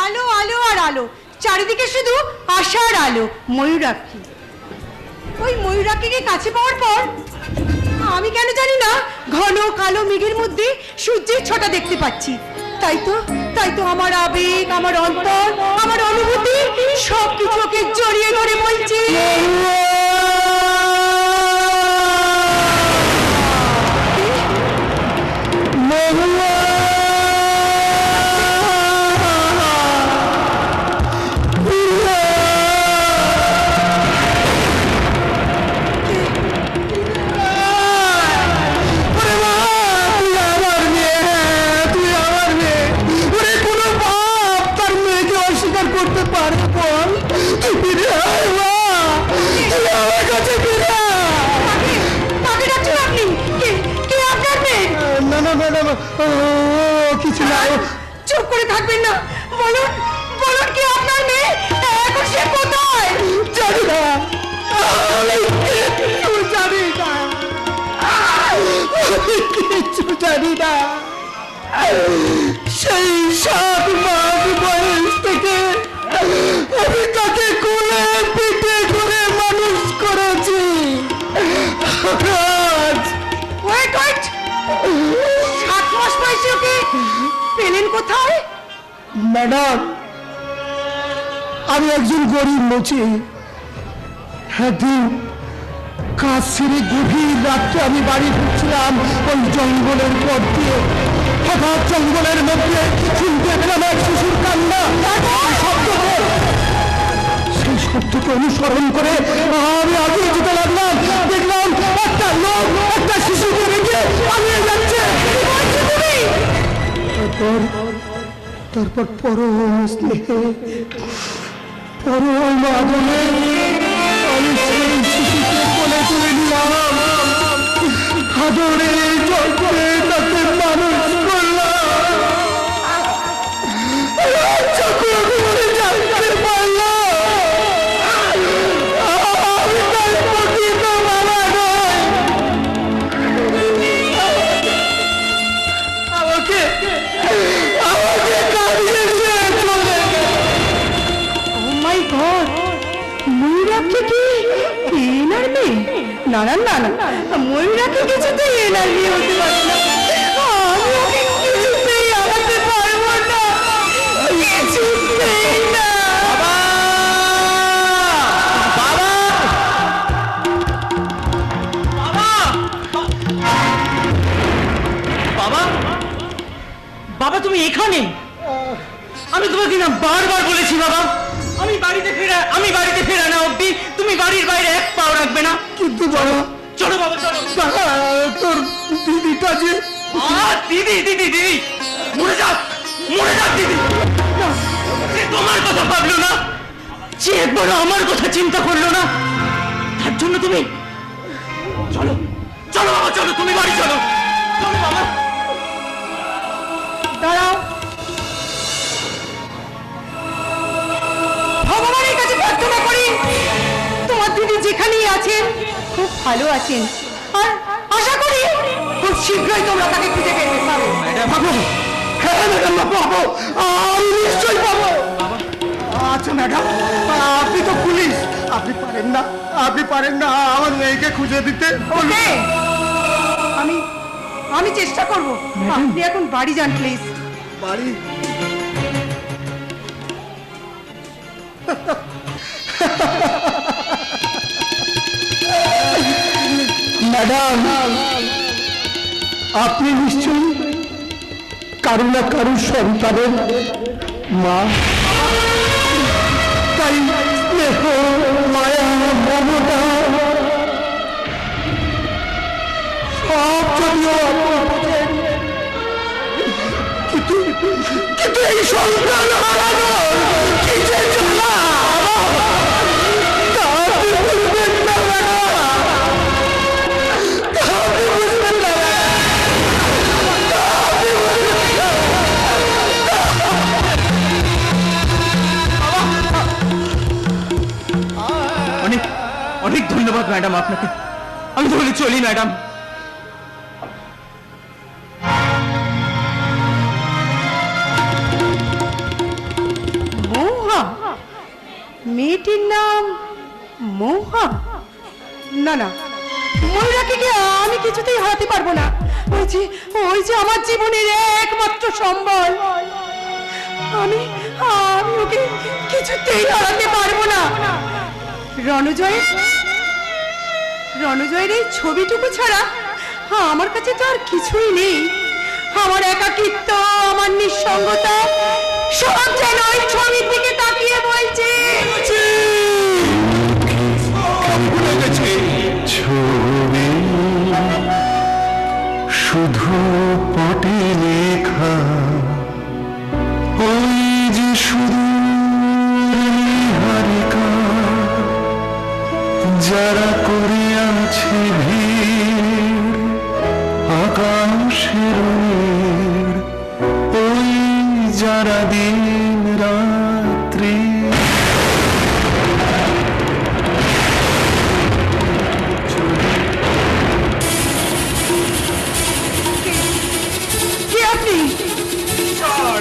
আলো আলো আর আলো, চারিদিকে শুধু আশার আলো। ময়ূরাক্ষী, ওই ময়ূরাক্ষীকে কাছে পাওয়ার পর আমি কেন জানি না ঘন কালো মেঘের মধ্যে সূর্যের ছটা দেখতে পাচ্ছি। তাই তো আমার আবেগ, আমার অন্তর, আমার অনুভূতি সবকিছুকে জড়িয়ে ধরে বলছি, কিছু না। চুপ করে থাকবেন না, বলুন বলুন কি আপনার মেয়ে? এখন সে কোথায়? জানি না, জানি না, কিছু জানি না। সেই 7 মাস বয়স থেকে আমি তাকে কোলে পিঠে করে মানুষ করেছি। ওয়েট 7 মাস বয়সে ওকে পেলেন কোথায়? ম্যাডাম, আমি একজন গরিব মুচি। একদিন কাজ ছেড়ে গভীর রাত্রে আমি বাড়ি ফিরছিলাম ওই জঙ্গলের পথ দিয়ে। হঠাৎ জঙ্গলের মধ্যে শুনতে পেলাম এক শিশুর কান্না, শব্দ। সেই শব্দকে অনুসরণ করে আমি আগিয়ে যেতে লাগলাম। দেখলাম একটা লোক একটা শিশুকে রেখে পালিয়ে যাচ্ছে। তারপর পরম স্নেহে, পরম আদরে আমি সেই শিশুকে কোলে তুলে নিলাম, আদরে যত্নে তাকে মানুষ করলাম। যখন মরে জানতে পারলাম আমি তার প্রকৃত বাবা নয়। আমাকে কাঁদিয়েছে চলে। ও মাই গড, ময়ূরাক্ষী কি এনার মেয়ে? না না না না, ময়ূরাক্ষী কিছুতেই এনার মেয়ে হতে পারে না। আমি ওকে কিছুতেই আনাতে পারবো না, কিছুতেই না। বাবা তুমি এখানে? আমি তোমাকে না বারবার বলেছি বাবা, আমি বাড়িতে ফেরা না অব্দি তুমি বাড়ির বাইরে এক পাও রাখবে না। কিন্তু বাবা, চলো বাবা চলো। তোর দিদিটা যে দিদি মরে যাক দিদি। সে তোমার কথা ভাবলো না, সে একবার আমার কথা চিন্তা করলো না, তার জন্য তুমি চলো বাবা চলো, তুমি বাড়ি চলো বাবা। দাঁড়াও, ভগবানের কাছে প্রার্থনা করি তোমার দিদি যেখানেই আছেন খুব ভালো আছেন, আর আশা করি খুব শীঘ্রই তোমরা তাকে খুঁজে পেতে পারো। পাবো, হ্যাঁ ম্যাডাম পাবো, আমি নিশ্চয়ই পাবো। আচ্ছা ম্যাডাম, আপনি তো পুলিশ, আপনি পারেন না আমার মেয়েকে খুঁজে দিতে? ওকে, আমি চেষ্টা করব। আপনি এখন বাড়ি যান প্লিজ। বাড়ি? ম্যাডাম, আপনি নিশ্চয়ই কারো না কারো সন্তানের মা, তাই স্নেহ, মায়া, মমতা সব যদিও কিন্তু এই সন্তান হারানো কিসের জ্বালা তা আপনি বুঝবেন না ম্যাডাম, তা আপনি বুঝবেন না। অনেক ধন্যবাদ ম্যাডাম আপনাকে, আমি তাহলে চলি ম্যাডাম। মেয়েটির নাম মৌহা? না না, ময়ূরাকে আমি কিছুতেই হারাতে পারবো না। ওই যে আমার জীবনের একমাত্র সম্বল। আমি ওকে কিছুতেই হারাতে পারবো না। রণজয়ের এই ছবিটুকু ছাড়া আমার কাছে তো আর কিছুই নেই। আমার একাকিত্ব, আমার নিঃসঙ্গতা সব যেন ওই ছবির দিকে তাকিয়ে বলছে ছবি শুধু পটে লেখা, ওই যে শুধু হারিকা যারা করে আছে ভিড় আকাশের নীড়, ওই যারা দিন রাত্রি।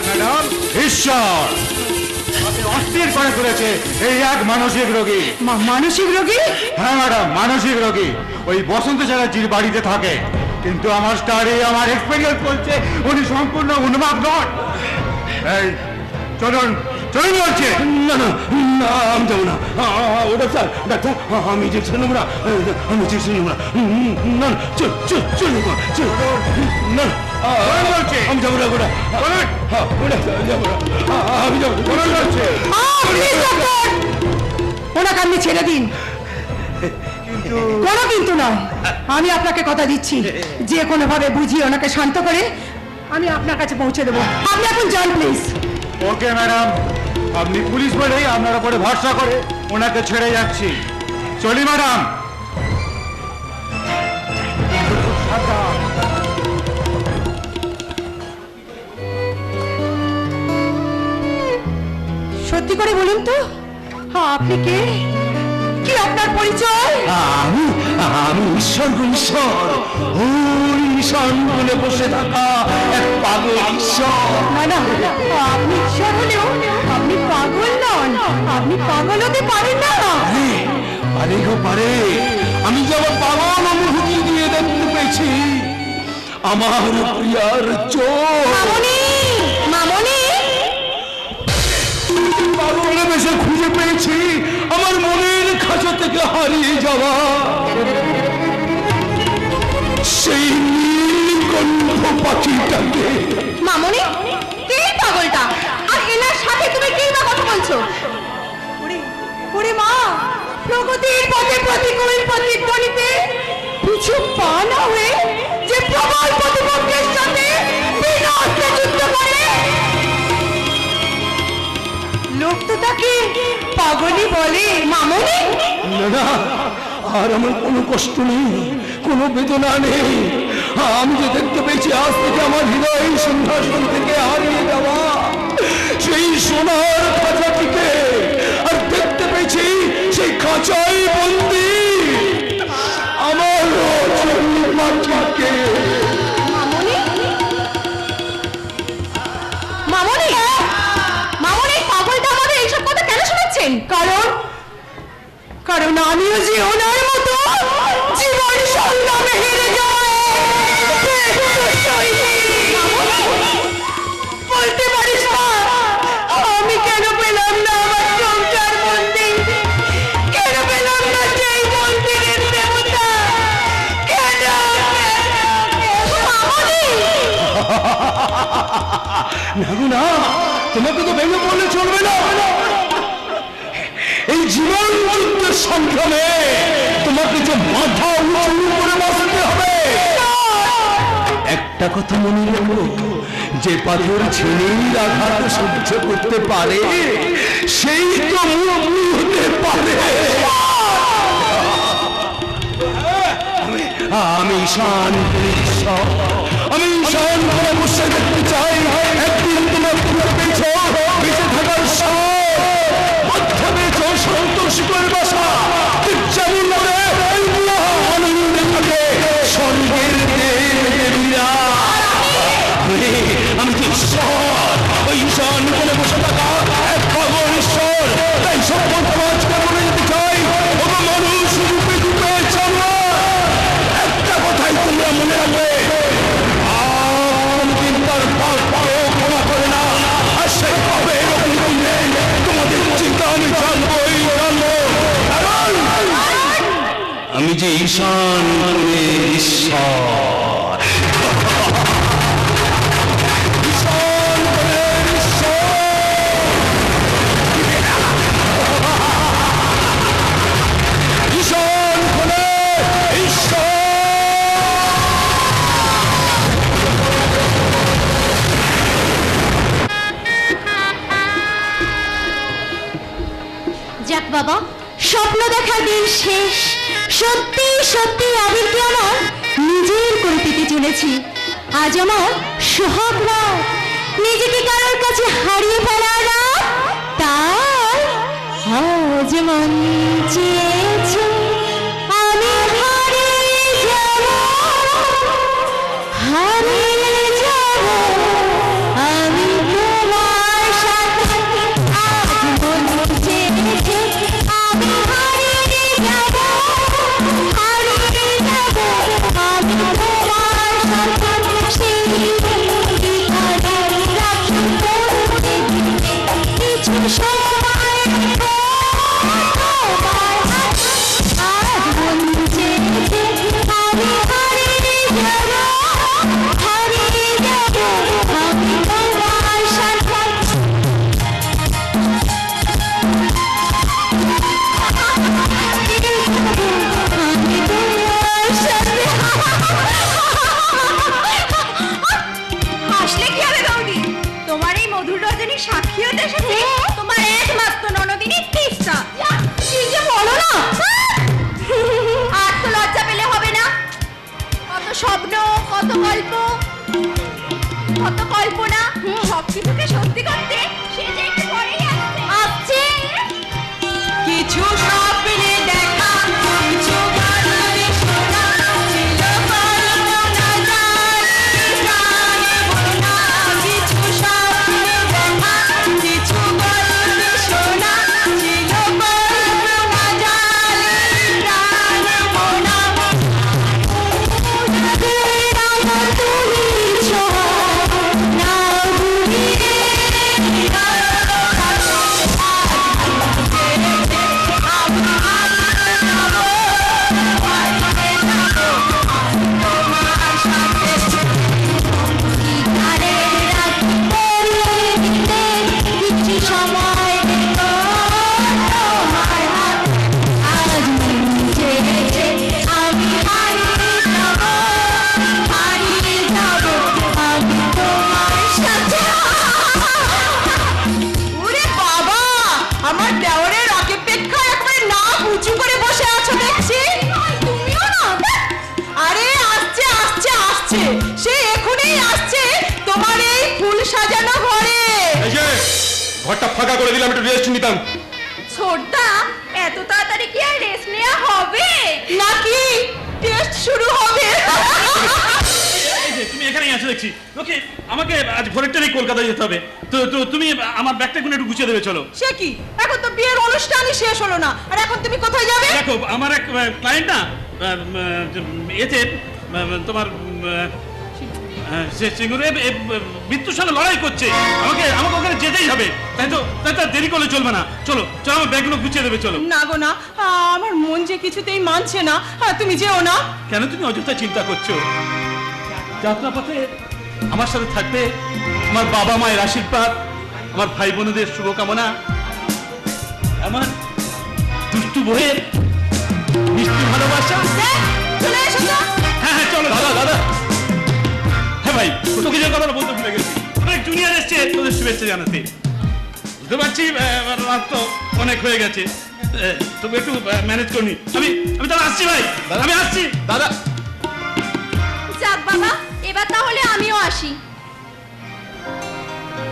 ম্যাডাম, ঈশ্বর আপনি অস্থির করে তুলেছে এই এক মানসিক রোগী। মানসিক রোগী? হ্যাঁ ম্যাডাম, মানসিক রোগী। ওই বসন্ত চ্যাটার্জির বাড়িতে থাকে, কিন্তু আমার স্টাডি, আমার এক্সপেরিয়েন্স বলছে উনি সম্পূর্ণ উন্মাদ নন। এই চলুন চলুন বলছে। না না না, আমি যাবো না। ও ডাক্তার, ডাক্তার আমি ইঞ্জেকশন নেবো না, আমি ইঞ্জেকশন নেবো না। না চল চল চল চল না, বলছে আমি যাবো না। ওটা যাবো না, আমি যাবো বলছে। ওনাকে আপনি ছেড়ে দিন। কোনো কিন্তু নয়, আমি আপনাকে কথা দিচ্ছি, যে কোনো ভাবে বুঝিয়ে ওনাকে শান্ত করে আমি আপনার কাছে পৌঁছে দেবো। আপনি এখন যান প্লিজ। ওকে ম্যাডাম, আপনি পুলিশ বলেই আপনার উপরে ভরসা করে ওনাকে ছেড়ে যাচ্ছি। চলি ম্যাডাম। সত্যি করে বলুন তো, আপনি কে? কি আপনার পরিচয়? আমি আমি ঈশ্বর গো ঈশ্বর, ওই নিশান বলে বসে থাকা এক পাগল ঈশ্বর। না না, আপনি ঈশ্বর হলেও আপনি পাগল নন। আপনি পাগল হতে পারেন না। পারে গো পারে, আমি যে আমার পাগল অনুভূতি দিয়ে দেখতে পেয়েছি আমার প্রিয়ার চোখ। মামনি, মামনি, পাগলে বেশে খুঁজে পেয়েছি আমার মনের খাঁচা থেকে হারিয়ে যাওয়া সেই নীলকণ্ঠ পাখিটাকে। মামনি, কে পাগলটা? আর এনার সাথে তুমি কি বা কথা বলছো? ওরে মা, প্রগতির পথে প্রতিকূল প্রতিধ্বনিতে পিছু পা না হয়ে যে প্রবল প্রতিপক্ষের সাথে বিনা অস্ত্রে যুদ্ধ করে, লোক তো তাকে পাগলই বলে। মামনি, না, আর আমার কোনো কষ্ট নেই, কোনো বেদনা নেই। আমি যে দেখতে পেয়েছি আজ থেকে আমার হৃদয় সিংহাসন থেকে হারিয়ে যাওয়া সেই সোনার খাঁচাটিকে, আর দেখতে পেয়েছি সেই খাঁচাই বন্দি আমার পাখিকে। মামনি, মামনি, মামনি, পাগলটা আমাদের এইসব কথা কেন শোনাচ্ছেন? কারণ আমিও যে ওনার মতো জীবন সংগ্রামে হেরে যাই। বলতে পারিস না আমি কেন পেলাম না আমার সংসার বন্দি? কেন পেলাম না সেই মন্দিরের দেবতা? কেন? মামনি, না, তোমাকে তো ভেঙে পড়লে চলবে না। এই জীবন যুদ্ধের সংগ্রামে তোমাকে যে মাথা উঁচু করে বসতে হবে। একটা কথা মনে রাখো, যে পাথর ছেলের আঘাত সহ্য করতে পারে সেই তো মুক্তি হতে পারে। আমি ঈশান ঈশ্বর, আমি ঈশান করে বসে দেখতে চাই একদিন তোমার পুরো পেয়েছ বেঁচে থাকার সন্তোষ করে বসা যেমন আনন্দে থাকে স্বর্গের দেবীরা। আমি তো ঈশ্বর, ওই ঈশান করে বসে থাকা এক পাগল ঈশ্বর। তাই সব তুমি যে ঈশান কোণের ঈশ্বর। ঈশান কোণের ঈশ্বর। ঈশান কোণের ঈশ্বর। যাক বাবা, স্বপ্ন দেখার দিন শেষ। সত্যি সত্যি আবিরকে আমার নিজের করে পেতে চলেছি। আজ আমার সোহাগ রাত, নিজেকে কারোর কাছে হারিয়ে ফেলার রাত। তাই আজ মন চেয়েছে আমি হারিয়ে যাব, হারিয়ে যাব আমি তোমার সাথে। আজ মন চেয়েছে আমি হারিয়ে যাব, হারিয়ে যাব আমি তোমার সাথে। সেই ঠিকানায় রাখি পড়তে কিছু সময় তোমার হাতে। আজ মন চেয়েছে আমি হারিয়ে যাব, হারিয়ে যাব আমি তোমার সাথে। আমি তোমার সাথে। হাসলে কি হবে বৌদি? তোমার এই মধুর রজনী সাক্ষী হতে এসেছে তোমার একমাত্র ননদিনী তিস্তা। কি যে বলো না! আর তো লজ্জা পেলে হবে না। কত স্বপ্ন, কত গল্প, কত কল্পনা, সব কিছুকে সত্যি করতে সে যে একটু পরেই আসছে। কিছু স্বপ্নে দেখা, কিছু গল্পে শোনা, ছিল কল্পনা জানি প্রাণে বোনা। কিছু স্বপ্নে দেখা, কিছু গল্পে শোনা, ছিল কল্পনা জানি প্রাণে বোনা। উনাদের আমার তুমি ছোঁয়া, না ভুলিয়ে আমার দেওরের অপেক্ষায় একবারে নাক উঁচু করে বসে আছো দেখছি। তুমিও না? আরে আসছে আসছে আসছে, সে এখনই আসছে তোমার এই ফুল সাজানো ঘরে। এই যে ঘরটা ফাঁকা করে দিলাম, একটু রেস্ট নিতাম। ছোটদা, এত তাড়াতাড়ি কি আর রেস্ট নেওয়া হবে নাকি টেস্ট শুরু হবে? এই যে তুমি এখানেই আছো দেখছি। ওকে, আমাকে আজ ভোরের ট্রেনে কলকাতায় যেতে হবে। তো তো তুমি আমার ব্যাগটা কোনো একটু গুছিয়ে দেবে, চলো। সে কি, এখন তো বিয়ের অনুষ্ঠানই শেষ হলো না, আর এখন তুমি কোথায় যাবে? দেখো, আমার এক ক্লায়েন্ট না এতে তোমার সিঙ্গুরে মৃত্যুর সঙ্গে লড়াই করছে। আমাকে ওখানে যেতেই হবে। তাই তো দেরি করলে চলবে না। চলো চলো, আমার ব্যাগগুলো গুছিয়ে দেবে, চলো। না গো না, আমার মন যে কিছুতেই মানছে না। তুমি যেও না। কেন তুমি অযথা চিন্তা করছো? যাত্রাপথে আমার সাথে থাকবে আমার বাবা মায়ের আশীর্বাদ, আমার ভাই বোনদের শুভকামনা, আমার দুষ্টু বইয়ের মিষ্টি ভালোবাসা। চলে এসো তো। হ্যাঁ হ্যাঁ, চলো। দাদা দাদা, হ্যাঁ ভাই, তোকে যে কথাটা বলতে ভুলে গেছি। অনেক জুনিয়র এসছে তোদের শুভেচ্ছা জানাতে। বুঝতে পারছি রাত তো অনেক হয়ে গেছে, তবু একটু ম্যানেজ করনি। আমি তাহলে আসছি ভাই, আমি আসছি। দাদা, যাক বাবা, এবার তাহলে আমিও আসি।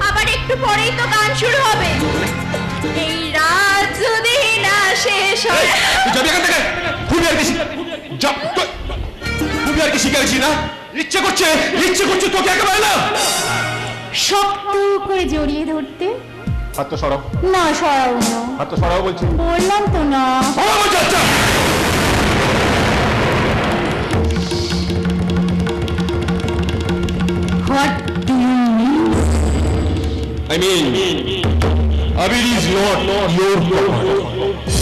আবার একটু পরেই তো গান শুরু হবে। এই রাত যদি না শেষ হয়। তুই যাবি এখান থেকে? খুবই আর কি খুবই আর কি শিখেছি না? ইচ্ছে করছে তোকে একেবারে না শক্ত করে জড়িয়ে ধরতে। হাত তো সরাও। না সরাও না। হাত তো সরাও বলছি। বললাম তো না। সরাও বলছি। আচ্ছা, What do you mean? I mean, Abir is not your property.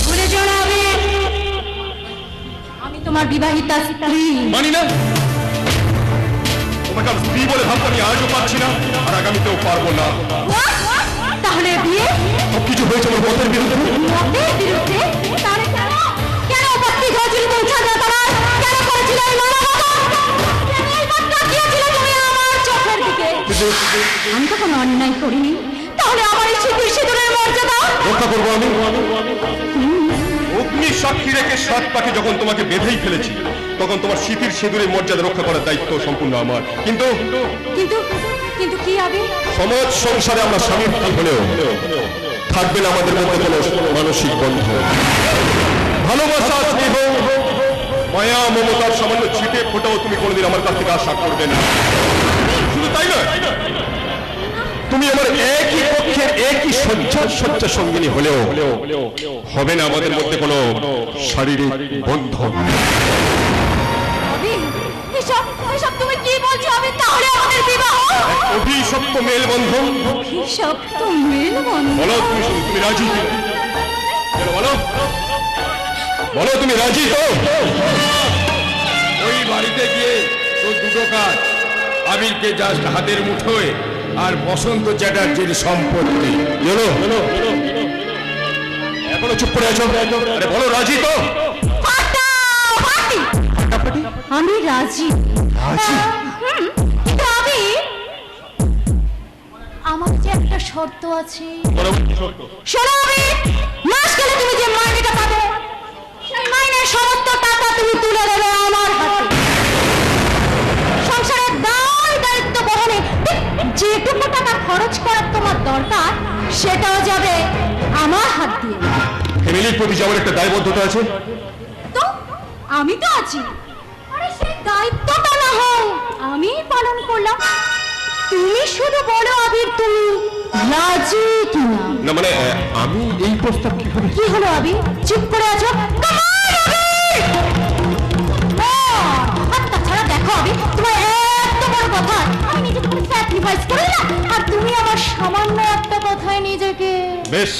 ভুলে যাও না আবির। আমি তোমার বিবাহিতা স্ত্রী। মানি না, তোমাকে আমি স্ত্রী বলে ভাবতে আমি আজও পারছি না, আর আগামীতেও পারবো না। তাহলে বিয়ে সবকিছু হয়েছে আমার মতের বিরুদ্ধে। মতের বিরুদ্ধে? তাহলে কেন কেন বাড়তি গজরিতে উঠা যায় তারা? কেন করেছিলে এই মানবতা? কেন এই বার্তা দিয়েছিলে তুমি আমার চোখের দিকে? আমি তো কোনো অন্যায় করিনি, তাহলে আমার এই সিঁদুরের মর্যাদা রক্ষা করবো আমি। অগ্নি সাক্ষী রেখে 7 পাখি যখন তোমাকে বেঁধেই ফেলেছি, তখন তোমার স্মৃতির সিঁদুরের মর্যাদা রক্ষা করার দায়িত্ব সম্পূর্ণ আমার। কিন্তু কিন্তু কিন্তু কি হবে? সমাজ সংসারে আমরা স্বামীর স্থান হলেও থাকবে না আমাদের মধ্যে কোনো মানসিক বন্ধন। ভালোবাসা, স্নেহ, মায়া, মমতার সামান্য ছিটে ফোটাও তুমি কোনোদিন আমার কাছ থেকে আশা করবে না। শুধু তাই নয়, তুমি আমার একই পক্ষের একই শয্যা সঙ্গিনী হলেও হবে না আমাদের মধ্যে কোনো শারীরিক বন্ধন। এসব তুমি কি বলছো? আমি তাহলে আমাদের বিবাহ অভিশপ্ত মেলবন্ধন। অভিশপ্ত মেলবন্ধন? বলো তুমি রাজি কিনা? বলো বলো তুমি রাজি তো? ওই বাড়িতে গিয়ে তো দুটো কাজ, আবিরকে জাস্ট হাতের মুঠোয় আর বসন্ত চ্যাটার্জির সম্পত্তি। এখনো চুপ করে আছো? আরে বলো রাজি তো? আমি রাজি। কিন্তু আমি, আমার যে একটা শর্ত আছে। শোনো, আমি মাস গেলে তুমি যে মাইনেটা পাবে, সেই মাইনের সমস্ত টাকা তুমি তুলে দেবে আমার হাতে। সংসারের দায় দায়িত্ব বহনে যেটুকু টাকা খরচ করার তোমার দরকার, সেটাও যাবে আমার হাত দিয়ে। ফ্যামিলির প্রতি যাওয়ার একটা দায়বদ্ধতা আছে তো আমি তো আছি। আরে সেই দায়িত্বটা না হয় আমি পালন করলাম। তুমি শুধু বলো আবির, তুমি রাজি কিনা? না মানে আমি এই প্রস্তাব কিভাবে? কি হলো আবির, চুপ করে আছো? তাছাড়া দেখো আবির, তোমার এত বড় কথা আমি নিজেকে কোনো স্যাক্রিফাইস করি না, আর তুমি আমার সামান্য একটা কথায় নিজেকে। বেশ,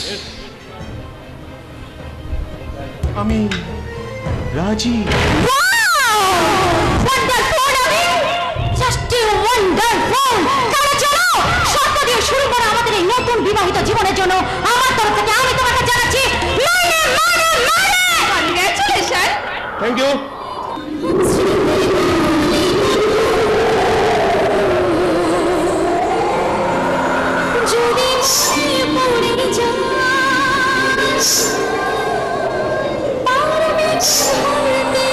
আমি রাজি। ওয়ান্ডারফুল আবির, জাস্ট ওয়ান্ডারফুল। তাহলে চলো শর্ত দিয়ে শুরু করো আমাদের এই নতুন বিবাহিত জীবনের জন্য। আমার তরফ থেকে আমি তোমাকে জানাচ্ছি কংগ্রেচুলেশন। Thank you. যদি পড়ে যাস পারবে ছাড়তে,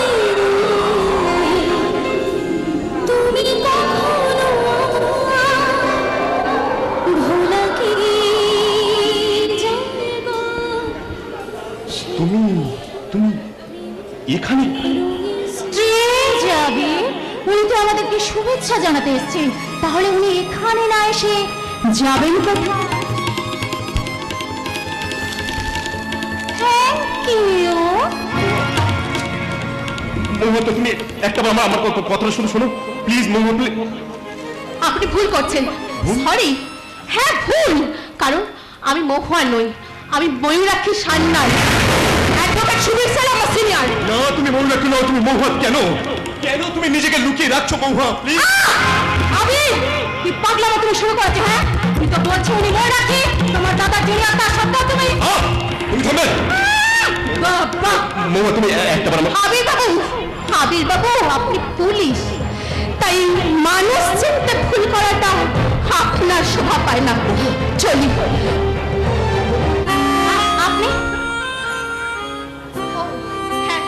তুমি কখনো ভোলা কি জানবো? তুমি এখানে? স্ত্রী যাবে, উনি তো আমাদেরকে শুভেচ্ছা জানাতে এসেছেন, তাহলে উনি এখানে না এসে যাবেন কোথায়? Thank you. মহুয়া, তো তুমি একটাবার আমার কথাটা শোনো প্লিজ। Mahua please. আপনি ভুল করছেন। সরি, হ্যাঁ ভুল, কারণ আমি মহুয়া নই, আমি ময়ূরাক্ষী সান্যাল, অ্যাডভোকেট সুবীর স্যার আমার সিনিয়র। না, তুমি ময়ূরাক্ষী নও, তুমি মহুয়া। কেন কেন তুমি নিজেকে লুকিয়ে রাখছো মহুয়া? প্লিজ। আবি, কি পাগলামো তুমি শুরু করেছো? হ্যাঁ, তুই তো বলছো উনি ময়ূরাক্ষী, তোমার দাদা জুনিয়র, তার সত্ত্বেও তুমি। তুমি থামবে। বাবা মহুয়া, তুমি একটাবার আবির বাবু, আপনি পুলিশ, তাই মানুষ চিনতে ভুল করাটা আপনার শোভা পায় না। চলি। আপনি? হ্যাঁ।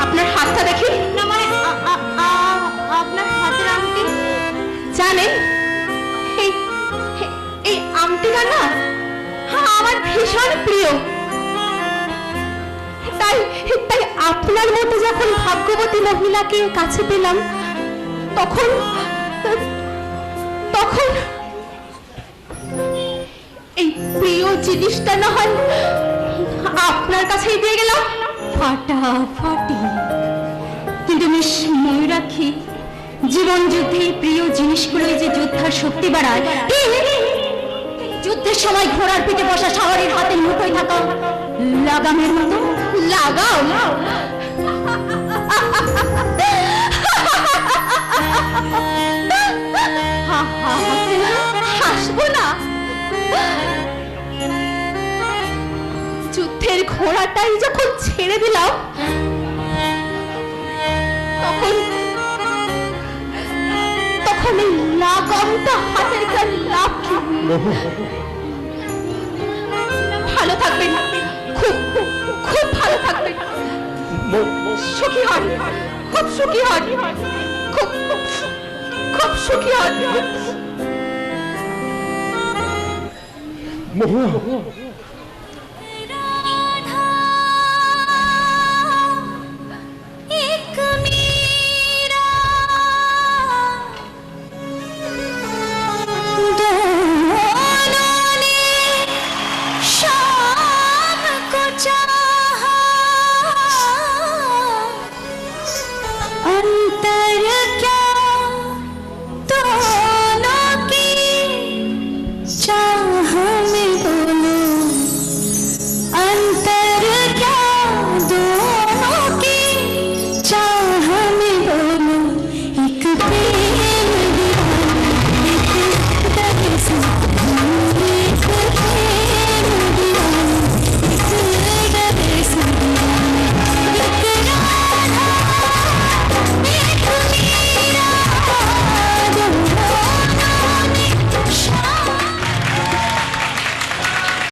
আপনার হাতটা দেখি। না মানে আপনার হাতের আংটি জানেন, এই আংটিটা না আমার ভীষণ প্রিয়। তাই আপনার মতো যখন ভাগ্যবতী মহিলাকে কাছে পেলাম, তখন এই প্রিয় জিনিসটা না হয় আপনার কাছেই দিয়ে গেলাম ফাটাফাটি। কিন্তু মিস ময়ূরাক্ষী, জীবন যুদ্ধে প্রিয় জিনিসগুলোই যে যোদ্ধার শক্তি বাড়ায়, যুদ্ধের সময় ঘোড়ার পিঠে বসা শহরের হাতের মুঠোয় থাকা লাগামের মতো লাগাম। হাসবো না, যুদ্ধের ঘোড়াটাই যখন ছেড়ে দিলাম তখন তখন এই লাগামটা হাতের কাছে লাভ কি? ভালো থাকবেন, খুব খুব ভালো থাকবেন, সুখী হন, খুব সুখী হন, খুব খুব সুখী হন। মহুয়া